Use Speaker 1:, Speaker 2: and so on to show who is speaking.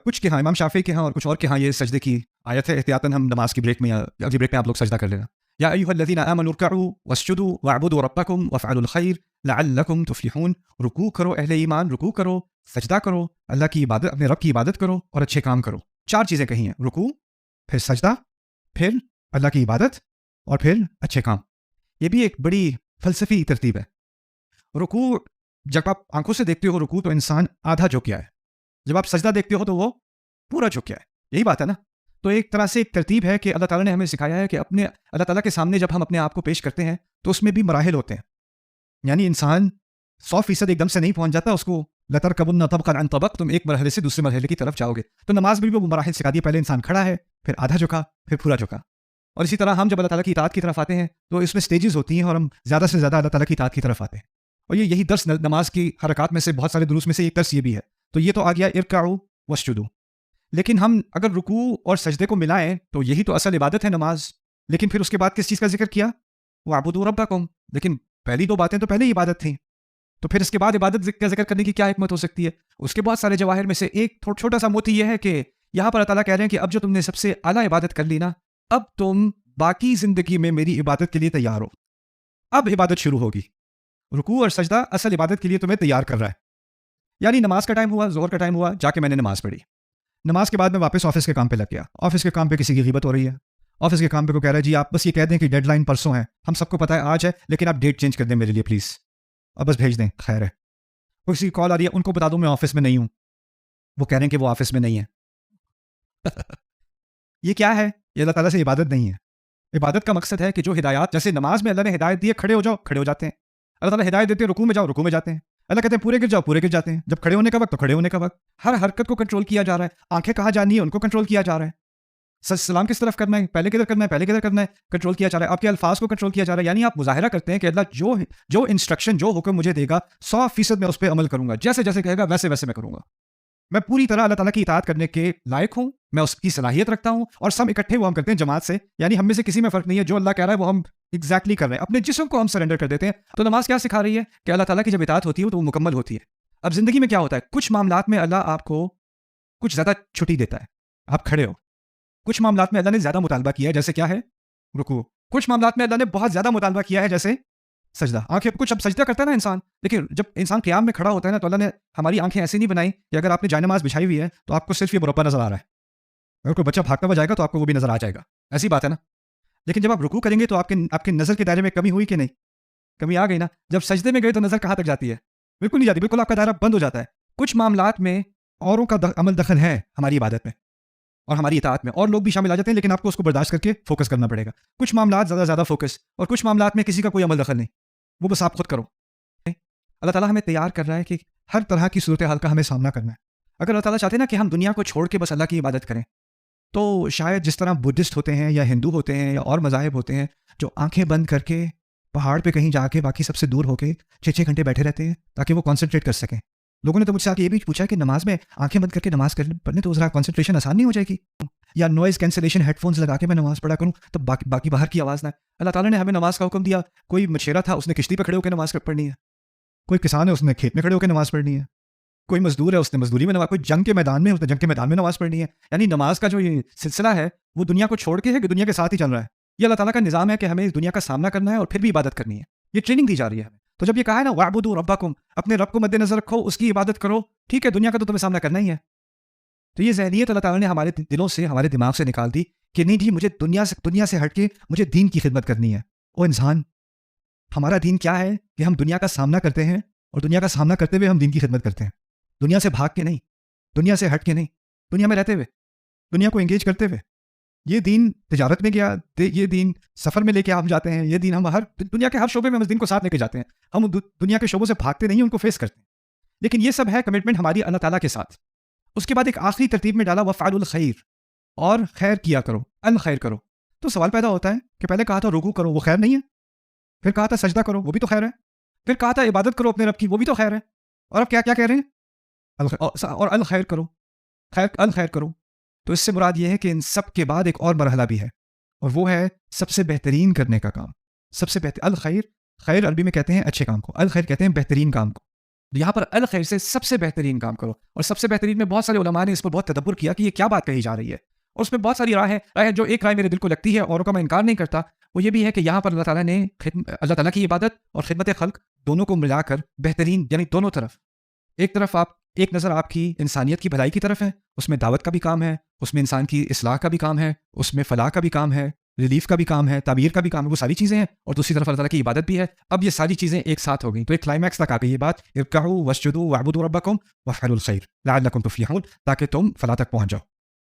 Speaker 1: کچھ کے ہاں امام شافعی کے ہاں اور کچھ اور کے ہاں یہ سجدے کی آیت ہے، احتیاطاً ہم نماز کی بریک میں یا اگلی بریک میں آپ لوگ سجدہ کر لینا. یا ایھا الذین آمنوا ارکعوا واسجدوا واعبدوا ربکم وافعلوا الخیر لعلکم تفلحون. رکوع کرو اہل ایمان، رکوع کرو، سجدہ کرو، اللہ کی عبادت، اپنے رب کی عبادت کرو اور اچھے کام کرو. 4 چیزیں کہی ہیں، رکوع، پھر سجدہ، پھر اللہ کی عبادت اور پھر اچھے کام. یہ بھی ایک بڑی فلسفی ترتیب ہے. رکوع جب آپ آنکھوں سے دیکھتے ہو رکوع تو انسان آدھا جھک گیا ہے، جب آپ سجدہ دیکھتے ہو تو وہ پورا جھک گیا ہے. یہی بات ہے نا. تو ایک طرح سے ایک ترتیب ہے کہ اللہ تعالیٰ نے ہمیں سکھایا ہے کہ اپنے اللہ تعالیٰ کے سامنے جب ہم اپنے آپ کو پیش کرتے ہیں تو اس میں بھی مراحل ہوتے ہیں. یعنی انسان 100% ایک دم سے نہیں پہنچ جاتا، اس کو لترکبن طبقا عن طبق، تم ایک مرحلے سے دوسرے مرحلے کی طرف جاؤ گے. تو نماز میں بھی وہ مراحل سکھا دی. پہلے انسان کھڑا ہے، پھر آدھا جھکا، پھر پورا جھکا. اور اسی طرح ہم جب اللہ تعالیٰ کی اطاعت کی طرف آتے ہیں تو اس میں سٹیجز ہوتی ہیں اور ہم زیادہ سے زیادہ اللہ تعالیٰ کی اطاعت کی طرف آتے ہیں. اور یہی درس نماز کی حرکات میں سے بہت سارے دروس میں سے ایک درس یہ بھی ہے. تو یہ تو آ گیا ارکعوا واسجدوا. لیکن ہم اگر رکوع اور سجدے کو ملائیں تو یہی تو اصل عبادت ہے نماز. لیکن پھر اس کے بعد کس چیز کا ذکر کیا؟ واعبدوا ربکم. لیکن پہلی 2 باتیں تو پہلے ہی عبادت تھیں، تو پھر اس کے بعد عبادت کا ذکر کرنے کی کیا حکمت ہو سکتی ہے؟ اس کے بہت سارے جواہر میں سے ایک چھوٹا سا موتی یہ ہے کہ یہاں پر اللہ تعالیٰ کہہ رہے ہیں کہ اب جو تم نے سب سے اعلیٰ عبادت کر لی نا، اب تم باقی زندگی میں میری عبادت کے لیے تیار ہو. اب عبادت شروع ہوگی. رکوع اور سجدہ اصل عبادت کے لیے تمہیں تیار کر رہا ہے. یعنی نماز کا ٹائم ہوا، ظہر کا ٹائم ہوا، جا کے میں نے نماز پڑھی. نماز کے بعد میں واپس آفس کے کام پہ لگ گیا. آفس کے کام پہ کسی کی غیبت ہو رہی ہے. آفس کے کام پہ کو کہہ رہا ہے جی آپ بس یہ کہہ دیں کہ ڈیڈ لائن پرسوں ہے، ہم سب کو پتہ ہے آج ہے، لیکن آپ ڈیٹ چینج کر دیں میرے لیے پلیز، اب بس بھیج دیں، خیر ہے. کسی کی کال آ رہی ہے، ان کو بتا دوں میں آفس میں نہیں ہوں. وہ کہہ رہے ہیں کہ وہ آفس میں نہیں ہے. یہ کیا ہے؟ یہ اللہ تعالیٰ سے عبادت نہیں ہے. عبادت کا مقصد ہے کہ جو ہدایات، جیسے نماز میں اللہ نے ہدایت دی ہے کھڑے ہو جاؤ، کھڑے ہو جاتے ہیں. اللہ تعالیٰ ہدایت دیتے ہیں رکوع میں جاؤ، رکوع میں جاتے ہیں. اللہ کہتے ہیں پورے گر جاؤ، پورے گر جاتے ہیں. جب کھڑے ہونے کا وقت تو کھڑے ہونے کا وقت. ہر حرکت کو کنٹرول کیا جا رہا ہے. آنکھیں کہاں جانی ہے ان کو کنٹرول کیا جا رہا ہے. سلام کس طرف کرنا ہے، پہلے کدھر کرنا ہے، پہلے کدھر کرنا ہے، کنٹرول کیا جا رہا ہے. آپ کے الفاظ کو کنٹرول کیا جا رہا ہے. یعنی آپ مظاہرہ کرتے ہیں کہ اللہ جو انسٹرکشن، جو حکم مجھے دے گا 100% میں اس پہ عمل کروں گا، جیسے جیسے کہے گا ویسے ویسے میں کروں گا. میں پوری طرح اللہ تعالیٰ کی اطاعت کرنے کے لائق ہوں، میں اس کی صلاحیت رکھتا ہوں. اور سب اکٹھے وہ ہم کرتے ہیں جماعت سے. یعنی ہم میں سے کسی میں فرق نہیں ہے، جو اللہ کہہ رہا ہے وہ ہم ایگزیکٹلی کر رہے ہیں، اپنے جسم کو ہم سرنڈر کر دیتے ہیں. تو نماز کیا سکھا رہی ہے کہ اللہ تعالیٰ کی جب اطاعت ہوتی ہے تو وہ مکمل ہوتی ہے. اب زندگی میں کیا ہوتا ہے، کچھ معاملات میں اللہ آپ کو کچھ زیادہ چھٹی دیتا ہے، آپ کھڑے ہو. کچھ معاملات میں اللہ نے زیادہ مطالبہ کیا ہے، جیسے کیا ہے، رکوع. کچھ معاملات میں اللہ نے بہت زیادہ مطالبہ کیا ہے، جیسے سجدہ. آنکھیں کچھ اب سجدہ کرتا ہے نا انسان، لیکن جب انسان قیام میں کھڑا ہوتا ہے نا تو اللہ نے ہماری آنکھیں ایسی نہیں بنائی کہ اگر آپ نے جائے نماز بچھائی ہوئی ہے تو آپ کو صرف یہ مربع نظر آ رہا ہے. اگر کوئی بچہ بھاگتا ہوا جائے گا تو آپ کو وہ بھی نظر آ جائے گا، ایسی بات ہے نا. لیکن جب آپ رکوع کریں گے تو آپ کے نظر کے دائرے میں کمی ہوئی کہ نہیں؟ کمی آ گئی نا. جب سجدے میں گئے تو نظر کہاں تک جاتی ہے؟ بالکل نہیں جاتی، بالکل آپ کا دائرہ بند ہو جاتا ہے. کچھ معاملات میں اوروں کا عمل دخل ہے ہماری عبادت میں اور ہماری اطاعت میں، اور لوگ بھی شامل آ جاتے ہیں، لیکن آپ کو اس کو برداشت کر کے فوکس کرنا پڑے گا. کچھ معاملات زیادہ فوکس، اور کچھ معاملات میں کسی کا کوئی عمل دخل نہیں، وہ بس آپ خود کرو. اللہ تعالیٰ ہمیں تیار کر رہا ہے کہ ہر طرح کی صورتحال کا ہمیں سامنا کرنا ہے. اگر اللہ تعالیٰ چاہتے ہیں نا کہ ہم دنیا کو چھوڑ کے بس اللہ کی عبادت کریں، تو شاید جس طرح بدھسٹ ہوتے ہیں یا ہندو ہوتے ہیں یا اور مذاہب ہوتے ہیں جو آنکھیں بند کر کے پہاڑ پہ کہیں جا کے باقی سب سے دور ہو کے 6 گھنٹے بیٹھے رہتے ہیں تاکہ وہ کانسنٹریٹ کر سکیں. لوگوں نے تو مجھ سے آ کے یہ بھی پوچھا کہ نماز میں آنکھیں بند کر کے نماز پڑھنے تو ذرا کانسنٹریشن آسان نہیں ہو جائے گی، یا نوائز کینسلیشن ہیڈ فونز لگا کے میں نماز پڑھا کروں تو باقی باہر کی آواز نہ. اللہ تعالیٰ نے ہمیں نماز کا حکم دیا. کوئی مشیرہ تھا، اس نے کشتی پہ کھڑے ہو کے نماز پڑھنی ہے. کوئی کسان ہے، اس نے کھیت میں کھڑے ہو کے نماز پڑھنی ہے. کوئی مزدور ہے، اس نے مزدوری میں نماز، کوئی جنگ کے میدان میں، اس نے جنگ کے میدان میں نماز پڑھنی ہے. یعنی نماز کا جو یہ سلسلہ ہے وہ دنیا کو چھوڑ کے ہے کہ دنیا کے ساتھ ہی چل رہا ہے. یہ اللہ تعالیٰ کا نظام ہے کہ ہمیں اس دنیا کا سامنا کرنا ہے اور پھر بھی عبادت کرنی ہے. یہ ٹریننگ دی جا رہی ہے ہمیں. تو جب یہ کہا ہے نا وَاعْبُدُوا رَبَّكُمْ، اپنے رب کو مد نظر رکھو، اس کی عبادت کرو، ٹھیک ہے دنیا کا تو تمہیں سامنا کرنا ہی ہے. تو یہ ذہنیت اللہ تعالیٰ نے ہمارے دلوں سے، ہمارے دماغ سے نکال دی کہ نہیں جی مجھے دنیا سے ہٹ کے مجھے دین کی خدمت کرنی ہے. او انسان، ہمارا دین کیا ہے کہ ہم دنیا کا سامنا کرتے ہیں اور دنیا کا سامنا کرتے ہوئے ہم دین کی خدمت کرتے ہیں. دنیا سے بھاگ کے نہیں، دنیا سے ہٹ کے نہیں، دنیا میں رہتے ہوئے، دنیا کو انگیج کرتے ہوئے. یہ دین تجارت میں گیا، یہ دین سفر میں لے کے ہم جاتے ہیں، یہ دین ہم ہر دنیا کے ہر شعبے میں ہم اس دین کو ساتھ لے کے جاتے ہیں. ہم دنیا کے شعبوں سے بھاگتے نہیں، ان کو فیس کرتے ہیں. لیکن یہ سب ہے کمٹمنٹ ہماری اللہ تعالیٰ کے ساتھ. اس کے بعد ایک آخری ترتیب میں ڈالا وَافْعَلُوا الْخَيْرَ، اور خیر کیا کرو، الخیر کرو. تو سوال پیدا ہوتا ہے کہ پہلے کہا تھا رکوع کرو، وہ خیر نہیں ہے. پھر کہا تھا سجدہ کرو، وہ بھی تو خیر ہے. پھر کہا تھا عبادت کرو اپنے رب کی، وہ بھی تو خیر ہے. اور اب کیا کہہ رہے ہیں؟ اور الخیر کرو، الخیر کرو. تو اس سے مراد یہ ہے کہ ان سب کے بعد ایک اور مرحلہ بھی ہے، اور وہ ہے سب سے بہترین کرنے کا کام. سب سے بہتر الخیر، خیر عربی میں کہتے ہیں اچھے کام کو، الخیر کہتے ہیں بہترین کام کو. یہاں پر الخیر سے سب سے بہترین کام کرو. اور سب سے بہترین میں بہت سارے علماء نے اس پر بہت تدبر کیا کہ یہ کیا بات کہی جا رہی ہے, اور اس میں بہت ساری رائے جو ایک رائے میرے دل کو لگتی ہے اور کا میں انکار نہیں کرتا, وہ یہ بھی ہے کہ یہاں پر اللہ تعالیٰ نے اللہ تعالیٰ کی عبادت اور خدمت خلق دونوں کو ملا کر بہترین, یعنی دونوں طرف, ایک طرف ایک نظر آپ کی انسانیت کی بھلائی کی طرف ہے, اس میں دعوت کا بھی کام ہے, اس میں انسان کی اصلاح کا بھی کام ہے, اس میں فلاح کا بھی کام ہے, ریلیف کا بھی کام ہے, تعبیر کا بھی کام ہے, وہ ساری چیزیں ہیں, اور دوسری طرف اللہ تعالیٰ کی عبادت بھی ہے. اب یہ ساری چیزیں ایک ساتھ ہو گئیں تو ایک کلائمیکس تک آ گئی یہ بات, ارکعوا واسجدوا واعبدوا ربکم وافعلوا الخیر لعلکم تفلحون, تاکہ تم فلاح تک پہنچ جاؤ.